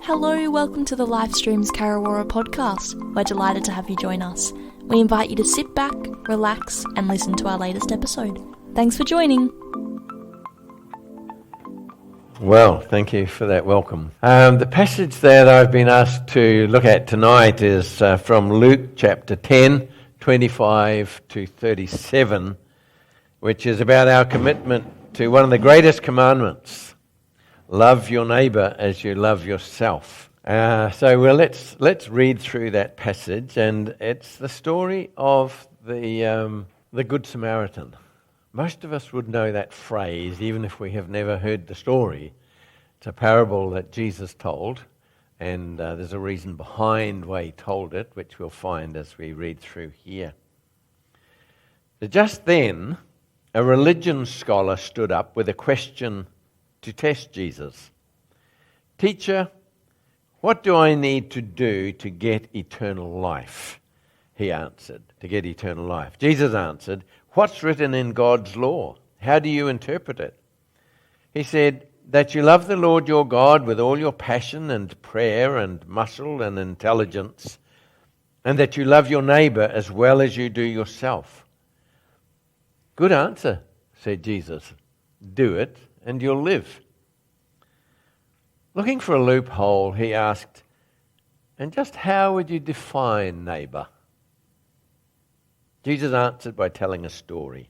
Hello, welcome to the Livestreams Karawara podcast. We're delighted to have you join us. We invite you to sit back, relax, and listen to our latest episode. Thanks for joining. Well, thank you for that welcome. The passage that I've been asked to look at tonight is from Luke chapter 10, 25 to 37, which is about our commitment to one of the greatest commandments: love your neighbour as you love yourself. Let's read through that passage, and it's the story of the Good Samaritan. Most of us would know that phrase, even if we have never heard the story. It's a parable that Jesus told, and there's a reason behind why he told it, which we'll find as we read through here. Just then, a religion scholar stood up with a question to test Jesus. "Teacher, what do I need to do to get eternal life?" He answered, to get eternal life. Jesus answered, "What's written in God's law? How do you interpret it?" He said, "That you love the Lord your God with all your passion and prayer and muscle and intelligence, and that you love your neighbor as well as you do yourself." "Good answer," said Jesus. "Do it and you'll live." Looking for a loophole, he asked, "And just how would you define neighbor?" Jesus answered by telling a story.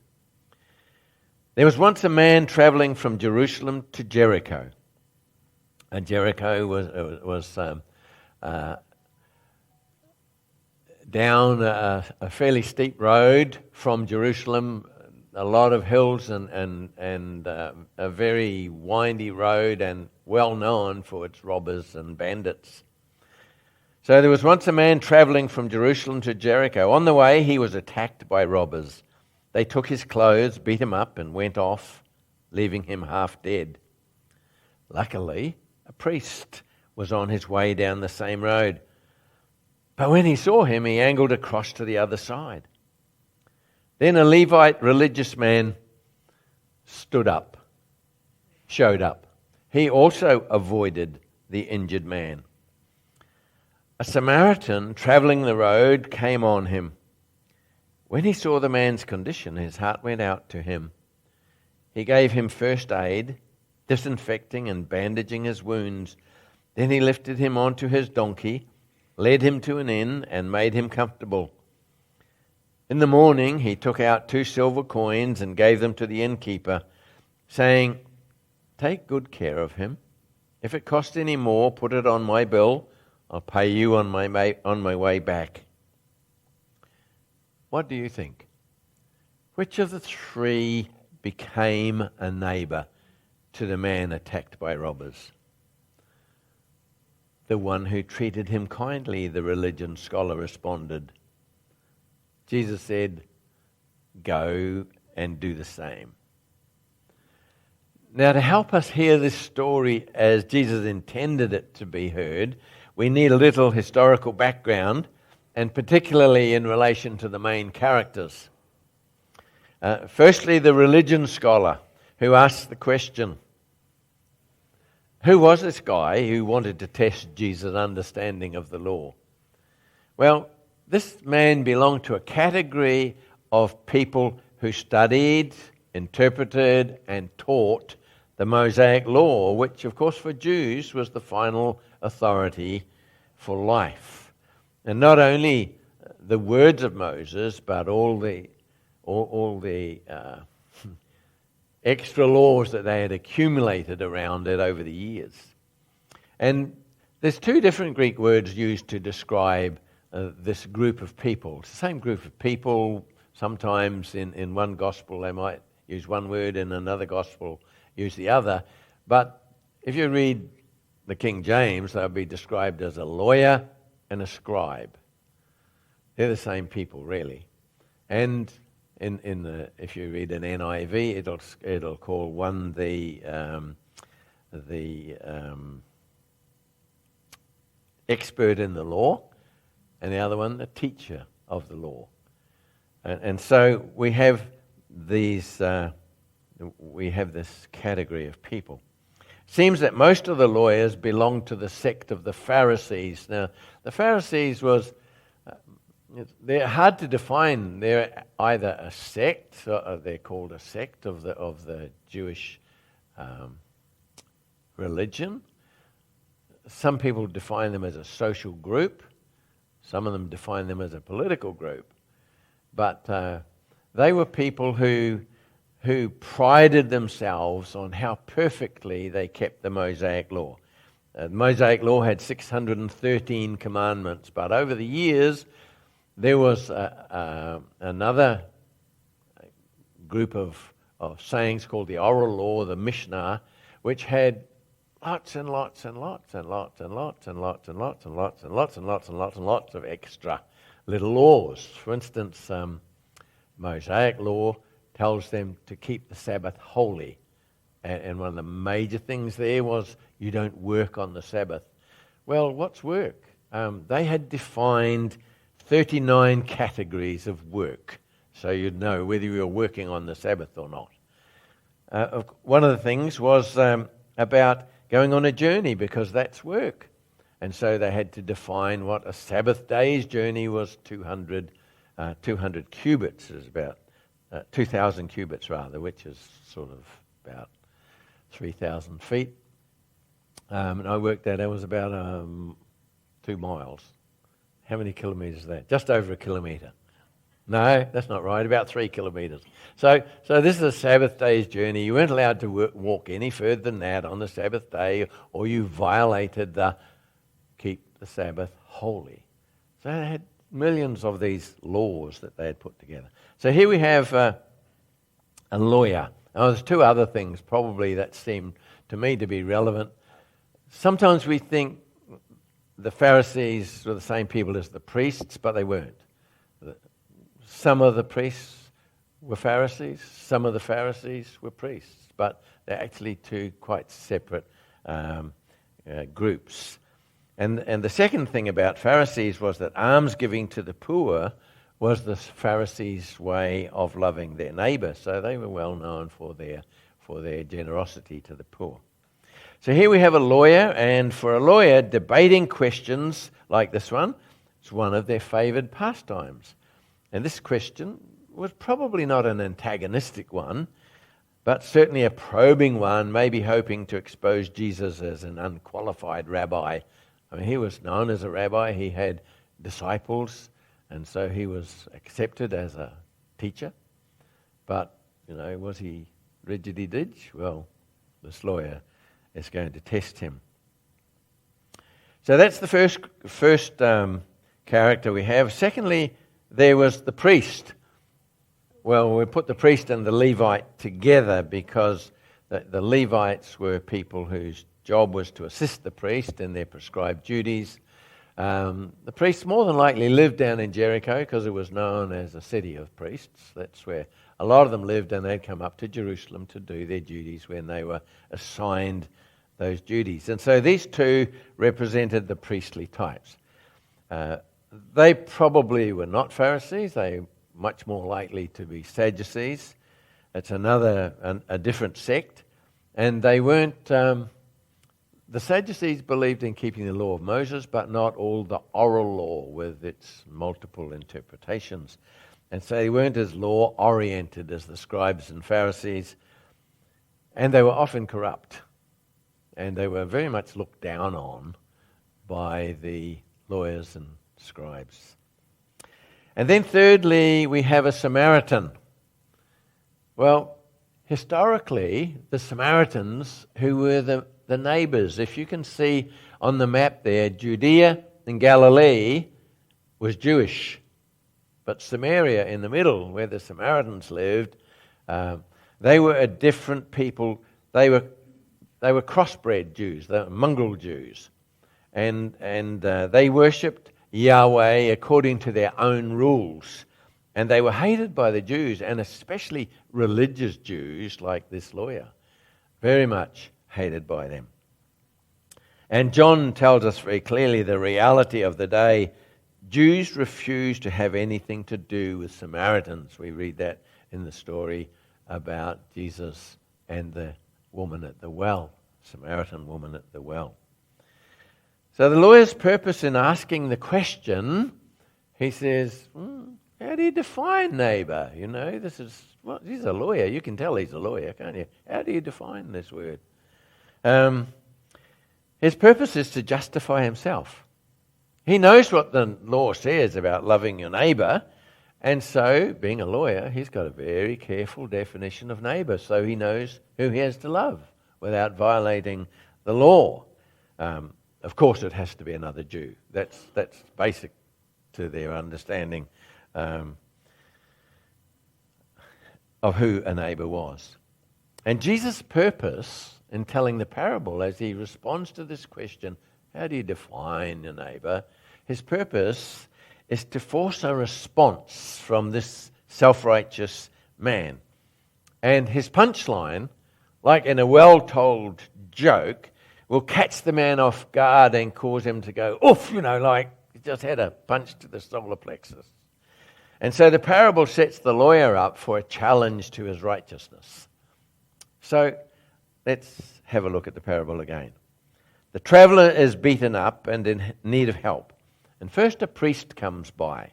There was once a man traveling from Jerusalem to Jericho. And Jericho was down a fairly steep road from Jerusalem, a lot of hills and a very windy road, and well known for its robbers and bandits. So there was once a man traveling from Jerusalem to Jericho. On the way, he was attacked by robbers. They took his clothes, beat him up, and went off, leaving him half dead. Luckily, a priest was on his way down the same road. But when he saw him, he angled across to the other side. Then a Levite religious man showed up. He also avoided the injured man. A Samaritan traveling the road came on him. When he saw the man's condition, his heart went out to him. He gave him first aid, disinfecting and bandaging his wounds. Then he lifted him onto his donkey, led him to an inn, and made him comfortable. In the morning, he took out 2 silver coins and gave them to the innkeeper, saying, "Take good care of him. If it costs any more, put it on my bill. I'll pay you on my way back." What do you think? Which of the 3 became a neighbor to the man attacked by robbers? "The one who treated him kindly," the religion scholar responded. Jesus said, "Go and do the same." Now, to help us hear this story as Jesus intended it to be heard, we need a little historical background, and particularly in relation to the main characters. Firstly, the religion scholar who asked the question, who was this guy who wanted to test Jesus' understanding of the law? Well, this man belonged to a category of people who studied, interpreted, and taught the Mosaic law, which, of course, for Jews was the final authority for life. And not only the words of Moses, but all the extra laws that they had accumulated around it over the years. And there's 2 different Greek words used to describe this group of people. It's the same group of people. Sometimes in one gospel they might use one word, in another gospel use the other. But if you read the King James, they'll be described as a lawyer and a scribe. They're the same people, really. And if you read an NIV, it'll call one the expert in the law, and the other one the teacher of the law. And so we have this category of people. Seems that most of the lawyers belonged to the sect of the Pharisees. Now, the Pharisees they're hard to define. They're either a sect, or they're called a sect of the Jewish religion. Some people define them as a social group. Some of them define them as a political group. But they were people who prided themselves on how perfectly they kept the Mosaic Law. The Mosaic Law had 613 commandments, but over the years there was another group of sayings called the Oral Law, the Mishnah, which had lots and lots and lots and lots and lots and lots and lots and lots and lots and lots and lots and lots of extra little laws. For instance, Mosaic Law tells them to keep the Sabbath holy. And one of the major things there was you don't work on the Sabbath. Well, what's work? They had defined 39 categories of work, so you'd know whether you were working on the Sabbath or not. One of the things was about going on a journey, because that's work. And so they had to define what a Sabbath day's journey was. 200 cubits is about 2,000 cubits rather, which is sort of about 3,000 feet. And I worked out that was about 2 miles. How many kilometres is that? Just over a kilometre. No, that's not right, about 3 kilometres. So this is a Sabbath day's journey. You weren't allowed to walk any further than that on the Sabbath day, or you violated the keep the Sabbath holy. So they had millions of these laws that they had put together. So here we have a lawyer. Now, there's 2 other things probably that seem to me to be relevant. Sometimes we think the Pharisees were the same people as the priests, but they weren't. Some of the priests were Pharisees, some of the Pharisees were priests, but they're actually 2 quite separate groups. And the second thing about Pharisees was that almsgiving to the poor was the Pharisees' way of loving their neighbour. So they were well known for their generosity to the poor. So here we have a lawyer, and for a lawyer, debating questions like this one is one of their favoured pastimes. And this question was probably not an antagonistic one, but certainly a probing one, maybe hoping to expose Jesus as an unqualified rabbi. I mean, he was known as a rabbi. He had disciples, and so he was accepted as a teacher. But, was he ridgety-dig? Well, this lawyer is going to test him. So that's the first character we have. Secondly, there was the priest. Well, we put the priest and the Levite together because the Levites were people whose job was to assist the priest in their prescribed duties. The priests more than likely lived down in Jericho because it was known as a city of priests. That's where a lot of them lived, and they'd come up to Jerusalem to do their duties when they were assigned those duties. And so these 2 represented the priestly types. They probably were not Pharisees. They were much more likely to be Sadducees. It's a different sect. And they weren't... the Sadducees believed in keeping the law of Moses, but not all the oral law with its multiple interpretations. And so they weren't as law-oriented as the scribes and Pharisees. And they were often corrupt. And they were very much looked down on by the lawyers and scribes. And then thirdly, we have a Samaritan. Well, historically, the Samaritans, who were the neighbours, if you can see on the map there, Judea and Galilee was Jewish. But Samaria in the middle, where the Samaritans lived, they were a different people. They were crossbred Jews, they were mongrel Jews. And they worshipped Yahweh according to their own rules. And they were hated by the Jews, and especially religious Jews like this lawyer. Very much hated by them. And John tells us very clearly the reality of the day. Jews refused to have anything to do with Samaritans. We read that in the story about Jesus and the woman at the well. Samaritan woman at the well. So the lawyer's purpose in asking the question, he says, how do you define neighbour? You know, he's a lawyer. You can tell he's a lawyer, can't you? How do you define this word? His purpose is to justify himself. He knows what the law says about loving your neighbour, and so, being a lawyer, he's got a very careful definition of neighbour, so he knows who he has to love without violating the law. Of course, it has to be another Jew. That's basic to their understanding of who a neighbour was. And Jesus' purpose in telling the parable, as he responds to this question, how do you define a neighbour? His purpose is to force a response from this self-righteous man. And his punchline, like in a well-told joke, will catch the man off guard and cause him to go, oof, like he just had a punch to the solar plexus. And so the parable sets the lawyer up for a challenge to his righteousness. So let's have a look at the parable again. The traveller is beaten up and in need of help. And first a priest comes by.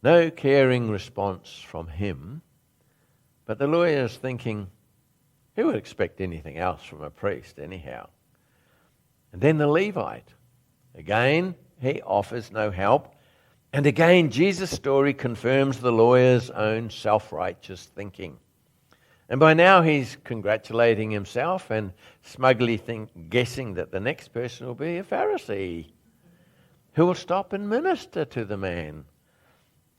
No caring response from him. But the lawyer is thinking, who would expect anything else from a priest anyhow? And then the Levite. Again, he offers no help. And again, Jesus' story confirms the lawyer's own self-righteous thinking. And by now he's congratulating himself and smugly guessing that the next person will be a Pharisee who will stop and minister to the man.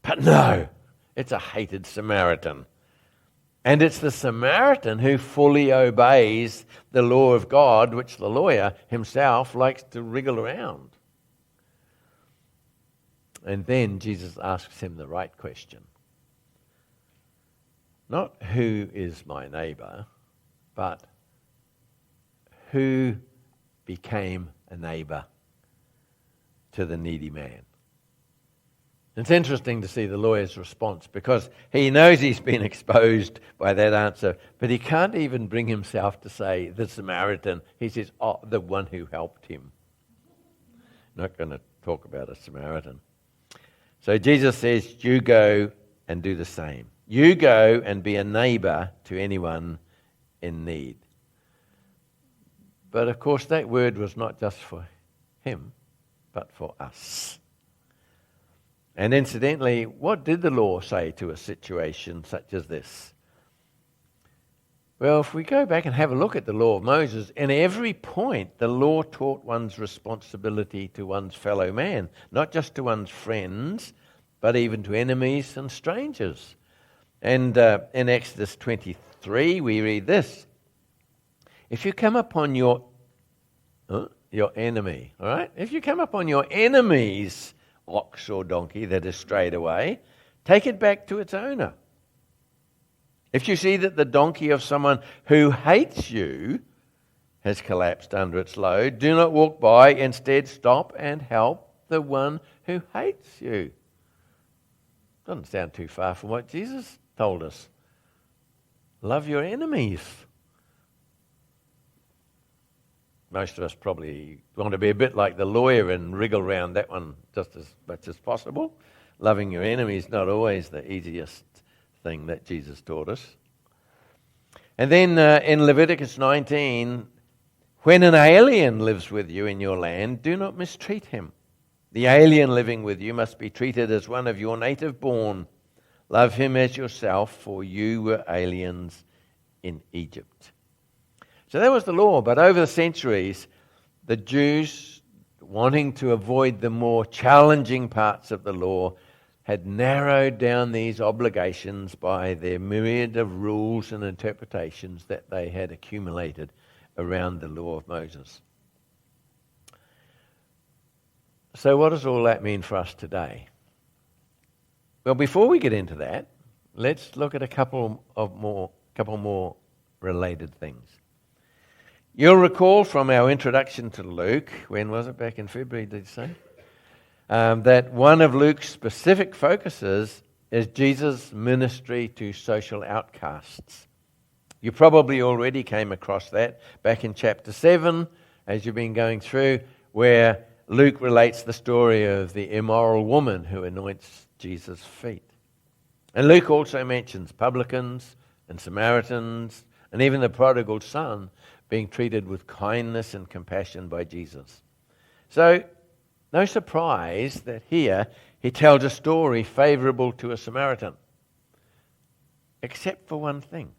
But no, it's a hated Samaritan. And it's the Samaritan who fully obeys the law of God, which the lawyer himself likes to wriggle around. And then Jesus asks him the right question. Not who is my neighbour, but who became a neighbour to the needy man. It's interesting to see the lawyer's response because he knows he's been exposed by that answer, but he can't even bring himself to say the Samaritan. He says, the one who helped him. Not going to talk about a Samaritan. So Jesus says, you go and do the same. You go and be a neighbour to anyone in need. But of course that word was not just for him, but for us. And incidentally, what did the law say to a situation such as this? Well, if we go back and have a look at the law of Moses, in every point the law taught one's responsibility to one's fellow man, not just to one's friends, but even to enemies and strangers. And in Exodus 23, we read this. If you come upon your enemy, all right? If you come upon your enemy's ox or donkey that has strayed away, take it back to its owner. If you see that the donkey of someone who hates you has collapsed under its load, do not walk by. Instead, stop and help the one who hates you. Doesn't sound too far from what Jesus told us. Love your enemies. Most of us probably want to be a bit like the lawyer and wriggle around that one just as much as possible. Loving your enemies is not always the easiest thing that Jesus taught us. And then in Leviticus 19, when an alien lives with you in your land, do not mistreat him. The alien living with you must be treated as one of your native born. Love him as yourself, for you were aliens in Egypt. So that was the law, but over the centuries, the Jews, wanting to avoid the more challenging parts of the law, had narrowed down these obligations by their myriad of rules and interpretations that they had accumulated around the law of Moses. So what does all that mean for us today? Well, before we get into that, let's look at a couple more related things. You'll recall from our introduction to Luke, when was it, back in February, did you say? That one of Luke's specific focuses is Jesus' ministry to social outcasts. You probably already came across that back in chapter 7, as you've been going through, where Luke relates the story of the immoral woman who anoints Jesus' feet. And Luke also mentions publicans and Samaritans and even the prodigal son being treated with kindness and compassion by Jesus. So, no surprise that here he tells a story favorable to a Samaritan. Except for one thing.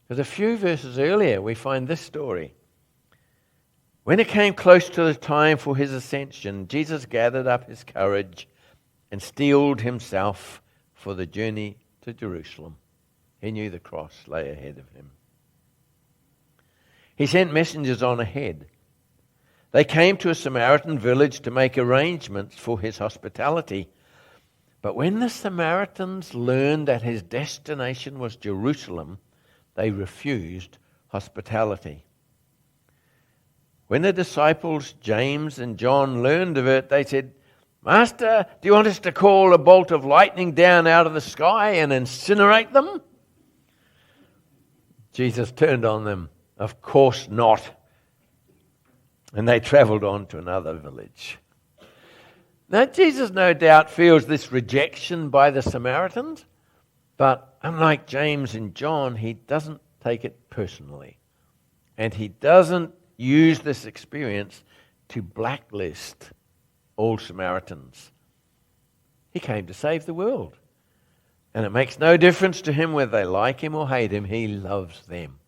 Because a few verses earlier we find this story. When it came close to the time for his ascension, Jesus gathered up his courage and steeled himself for the journey to Jerusalem. He knew the cross lay ahead of him. He sent messengers on ahead. They came to a Samaritan village to make arrangements for his hospitality. But when the Samaritans learned that his destination was Jerusalem, they refused hospitality. When the disciples James and John learned of it, they said, "Master, do you want us to call a bolt of lightning down out of the sky and incinerate them?" Jesus turned on them, "Of course not." And they travelled on to another village. Now, Jesus no doubt feels this rejection by the Samaritans, but unlike James and John, he doesn't take it personally. And he doesn't use this experience to blacklist all Samaritans. He came to save the world. And it makes no difference to him whether they like him or hate him. He loves them.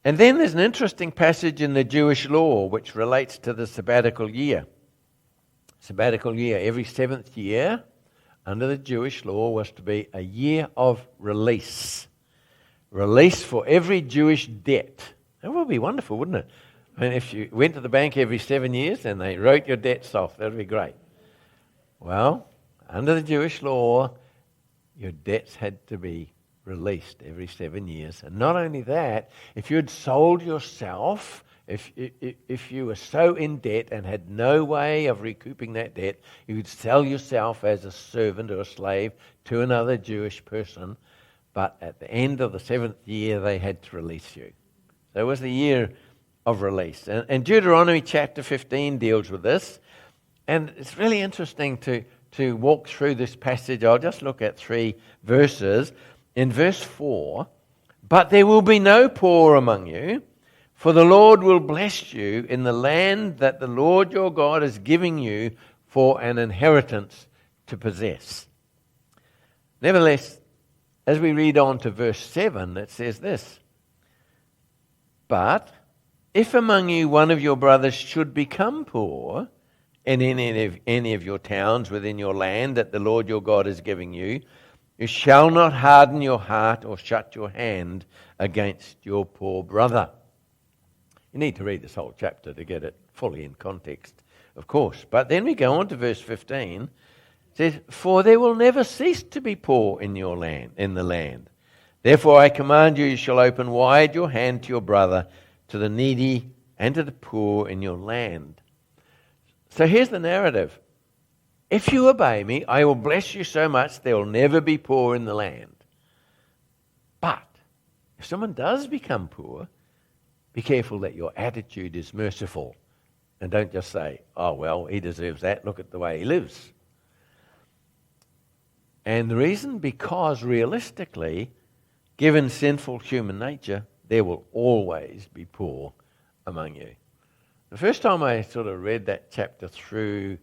And then there's an interesting passage in the Jewish law which relates to the sabbatical year. Sabbatical year, every 7th year under the Jewish law was to be a year of release. Release for every Jewish debt. That would be wonderful, wouldn't it? I mean, if you went to the bank every 7 years and they wrote your debts off, that would be great. Well, under the Jewish law, your debts had to be released every 7 years. And not only that, if you had sold yourself, if you were so in debt and had no way of recouping that debt, you could sell yourself as a servant or a slave to another Jewish person. But at the end of the 7th year, they had to release you. So it was the year of release. And Deuteronomy chapter 15 deals with this. And it's really interesting to walk through this passage. I'll just look at 3 verses. In verse 4, "But there will be no poor among you, for the Lord will bless you in the land that the Lord your God is giving you for an inheritance to possess." Nevertheless, as we read on to verse 7, it says this, "But if among you one of your brothers should become poor, in any of your towns within your land that the Lord your God is giving you, you shall not harden your heart or shut your hand against your poor brother." You need to read this whole chapter to get it fully in context, of course. But then we go on to verse 15. It says, "For there will never cease to be poor in the land. Therefore I command you, you shall open wide your hand to your brother, to the needy and to the poor in your land." So here's the narrative. If you obey me, I will bless you so much there will never be poor in the land. But if someone does become poor, be careful that your attitude is merciful. And don't just say, "Oh, well, he deserves that. Look at the way he lives." And the reason, because realistically, given sinful human nature, there will always be poor among you. The first time I sort of read that chapter through,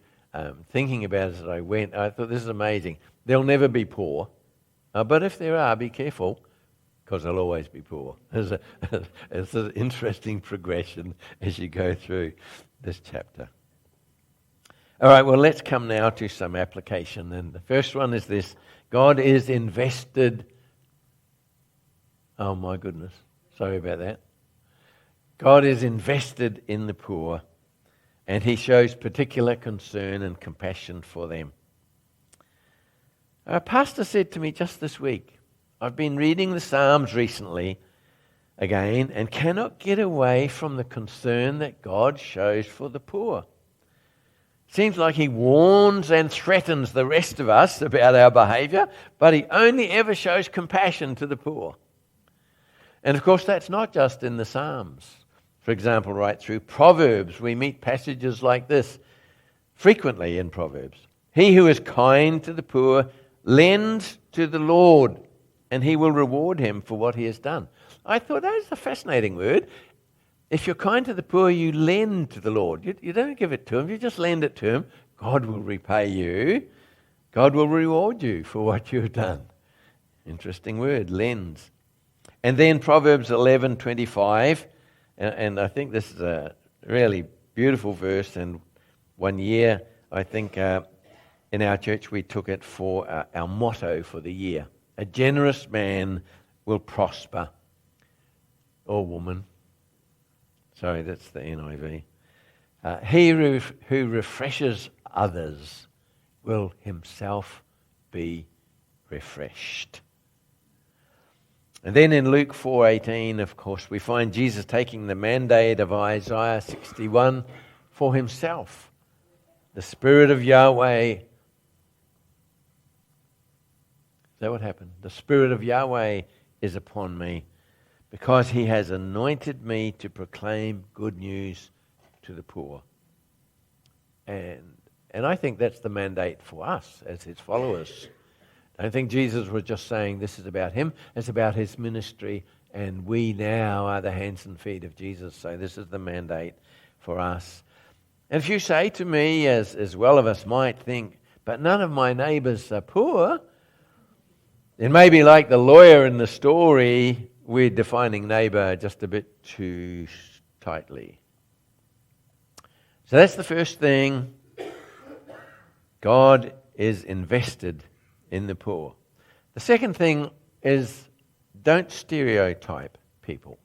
thinking about it as I went, I thought, this is amazing. There'll never be poor. But if there are, be careful, because there'll always be poor. It's an interesting progression as you go through this chapter. All right, well, let's come now to some application. And the first one is this: God is invested. Oh, my goodness. Sorry about that. God is invested in the poor, and he shows particular concern and compassion for them. A pastor said to me just this week, I've been reading the Psalms recently again and cannot get away from the concern that God shows for the poor. Seems like he warns and threatens the rest of us about our behaviour, but he only ever shows compassion to the poor. And of course, that's not just in the Psalms. For example, right through Proverbs, we meet passages like this frequently in Proverbs. He who is kind to the poor lends to the Lord, and he will reward him for what he has done. I thought that was a fascinating word. If you're kind to the poor, you lend to the Lord. You don't give it to him, you just lend it to him. God will repay you. God will reward you for what you've done. Interesting word, lends. And then Proverbs 11:25, and I think this is a really beautiful verse. And one year, I think in our church we took it for our motto for the year. A generous man will prosper. Or woman. Sorry, that's the NIV. He who refreshes others will himself be refreshed. And then in Luke 4:18, of course, we find Jesus taking the mandate of Isaiah 61 for himself. The Spirit of Yahweh. Is that what happened? The Spirit of Yahweh is upon me, because he has anointed me to proclaim good news to the poor. And I think that's the mandate for us as his followers. I don't think Jesus was just saying this is about him, it's about his ministry, and we now are the hands and feet of Jesus. So this is the mandate for us. And if you say to me, as well of us might think, but none of my neighbours are poor, then maybe like the lawyer in the story, we're defining neighbour just a bit too tightly. So that's the first thing. God is invested in the poor. The second thing is, don't stereotype people.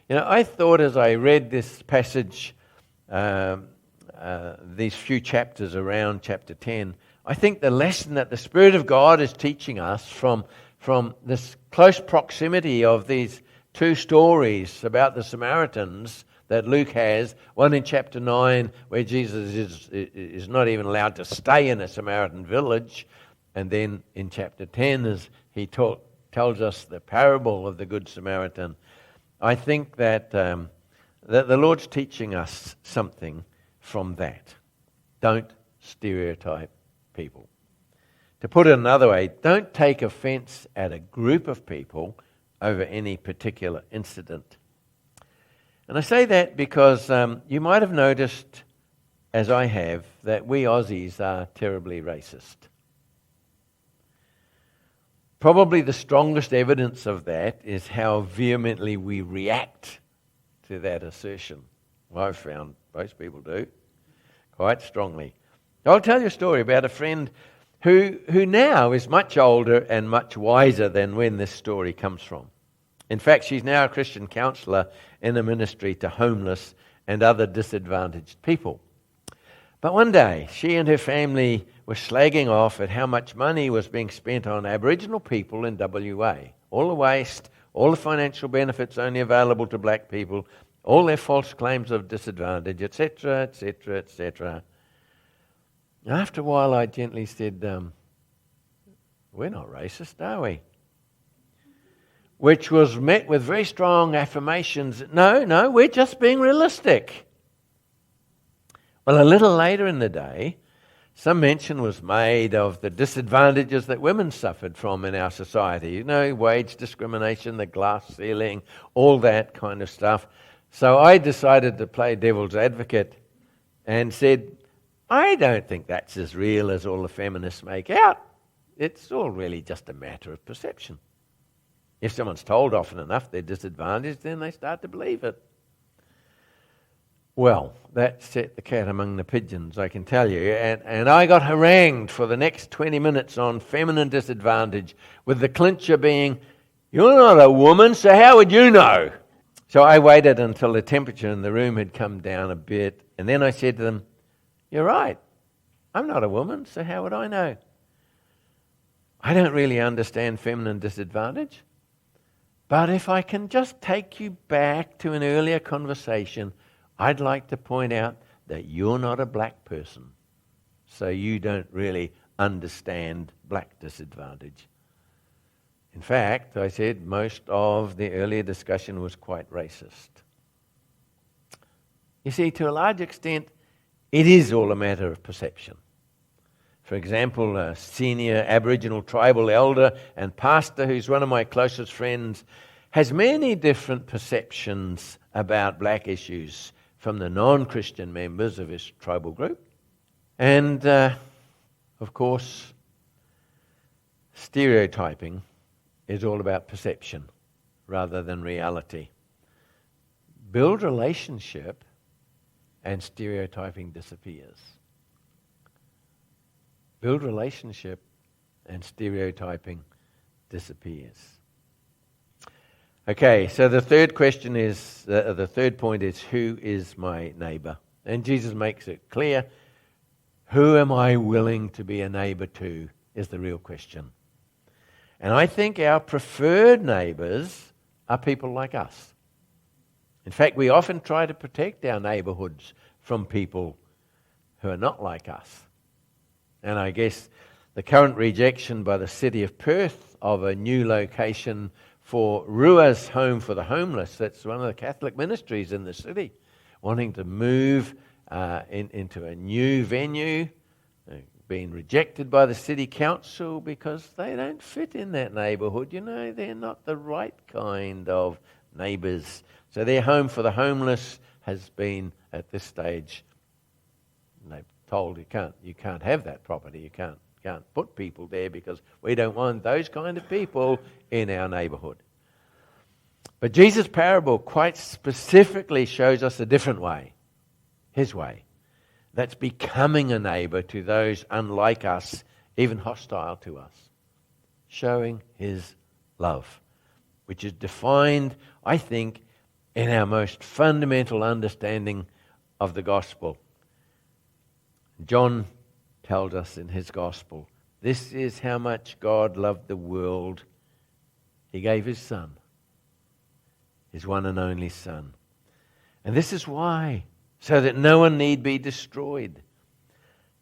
You know, I thought as I read this passage, these few chapters around chapter 10, I think the lesson that the Spirit of God is teaching us from this close proximity of these two stories about the Samaritans that Luke has, one in chapter 9 where Jesus is not even allowed to stay in a Samaritan village, and then in chapter 10 as he tells us the parable of the Good Samaritan. I think that the Lord's teaching us something from that. Don't stereotype people. To put it another way, don't take offense at a group of people over any particular incident. And I say that because you might have noticed, as I have, that we Aussies are terribly racist. Probably the strongest evidence of that is how vehemently we react to that assertion. Well, I've found most people do, quite strongly. I'll tell you a story about a friend who now is much older and much wiser than when this story comes from. In fact, she's now a Christian counsellor in a ministry to homeless and other disadvantaged people. But one day, she and her family were slagging off at how much money was being spent on Aboriginal people in WA. All the waste, all the financial benefits only available to black people, all their false claims of disadvantage, etc., etc., etc. After a while, I gently said, we're not racist, are we? Which was met with very strong affirmations. No, we're just being realistic. Well, a little later in the day, some mention was made of the disadvantages that women suffered from in our society. You know, wage discrimination, the glass ceiling, all that kind of stuff. So I decided to play devil's advocate and said, I don't think that's as real as all the feminists make out. It's all really just a matter of perception. If someone's told often enough they're disadvantaged, then they start to believe it. Well, that set the cat among the pigeons, I can tell you. And I got harangued for the next 20 minutes on feminine disadvantage, with the clincher being, you're not a woman, so how would you know? So I waited until the temperature in the room had come down a bit, and then I said to them, you're right, I'm not a woman, so how would I know? I don't really understand feminine disadvantage, but if I can just take you back to an earlier conversation, I'd like to point out that you're not a black person, so you don't really understand black disadvantage. In fact, I said most of the earlier discussion was quite racist. You see, to a large extent, it is all a matter of perception. For example, a senior Aboriginal tribal elder and pastor who's one of my closest friends has many different perceptions about black issues from the non-Christian members of his tribal group. And, of course, stereotyping is all about perception rather than reality. Build relationship and stereotyping disappears. Build relationship and stereotyping disappears. Okay, so the third question is, the third point is, who is my neighbor? And Jesus makes it clear, who am I willing to be a neighbor to is the real question. And I think our preferred neighbors are people like us. In fact, we often try to protect our neighborhoods from people who are not like us. And I guess the current rejection by the city of Perth of a new location for Rua's Home for the Homeless, that's one of the Catholic ministries in the city, wanting to move into a new venue, being rejected by the city council because they don't fit in that neighbourhood. You know, they're not the right kind of neighbours. So their Home for the Homeless has been, at this stage, they've told you can't have that property. You can't put people there because we don't want those kind of people in our neighbourhood. But Jesus' parable quite specifically shows us a different way, his way. That's becoming a neighbour to those unlike us, even hostile to us. Showing his love, which is defined, I think, in our most fundamental understanding of the gospel. John tells us in his gospel, this is how much God loved the world. He gave his Son, his one and only Son. And this is why, so that no one need be destroyed.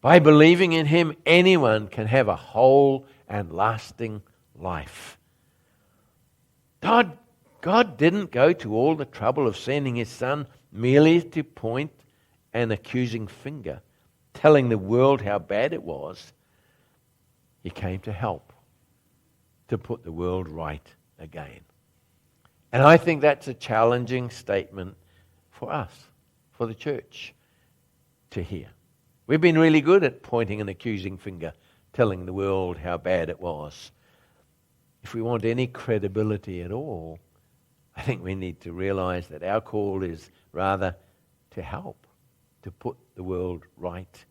By believing in him, anyone can have a whole and lasting life. God didn't go to all the trouble of sending his Son merely to point an accusing finger, telling the world how bad it was. He came to help, to put the world right again. And I think that's a challenging statement for us, for the church to hear. We've been really good at pointing an accusing finger, telling the world how bad it was. If we want any credibility at all, I think we need to realize that our call is rather to help, to put the world right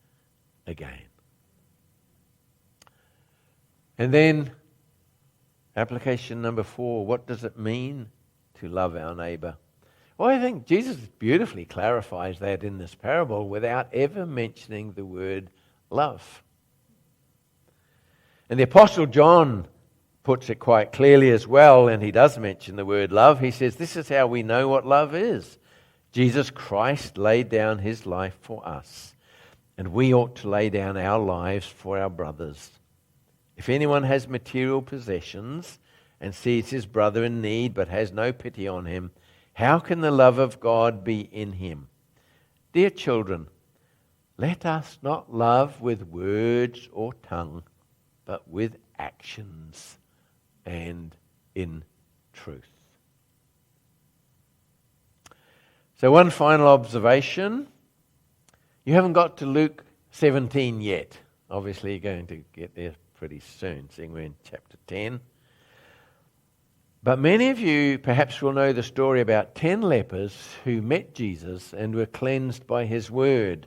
again. And then, application number 4, what does it mean to love our neighbor? Well, I think Jesus beautifully clarifies that in this parable without ever mentioning the word love. And the Apostle John puts it quite clearly as well, and he does mention the word love. He says, this is how we know what love is. Jesus Christ laid down his life for us, and we ought to lay down our lives for our brothers. If anyone has material possessions and sees his brother in need but has no pity on him, how can the love of God be in him? Dear children, let us not love with words or tongue, but with actions and in truth. So one final observation. You haven't got to Luke 17 yet. Obviously you're going to get there pretty soon, seeing we're in chapter 10. But many of you perhaps will know the story about 10 lepers who met Jesus and were cleansed by his word.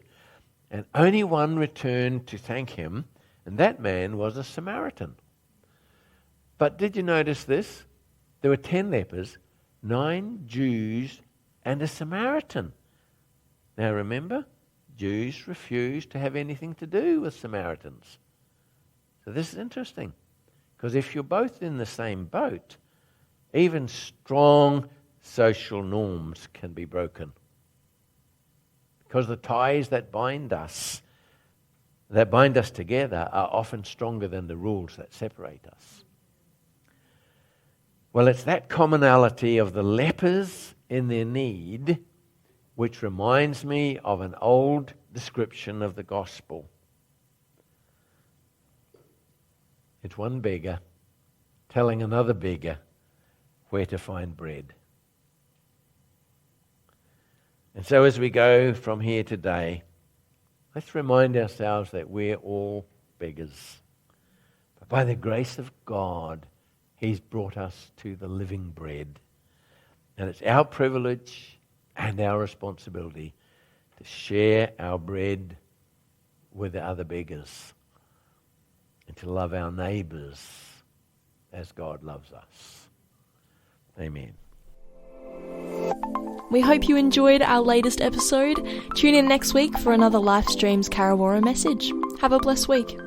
And only one returned to thank him, and that man was a Samaritan. But did you notice this? There were 10 lepers, 9 Jews, and a Samaritan. Now remember, Jews refused to have anything to do with Samaritans. So this is interesting, because if you're both in the same boat, even strong social norms can be broken. Because the ties that bind us together are often stronger than the rules that separate us. Well, it's that commonality of the lepers in their need which reminds me of an old description of the gospel. It's one beggar telling another beggar where to find bread. And so as we go from here today, let's remind ourselves that we're all beggars. But by the grace of God, He's brought us to the living bread. And it's our privilege and our responsibility to share our bread with the other beggars and to love our neighbours as God loves us. Amen. We hope you enjoyed our latest episode. Tune in next week for another Life Streams Karawara message. Have a blessed week.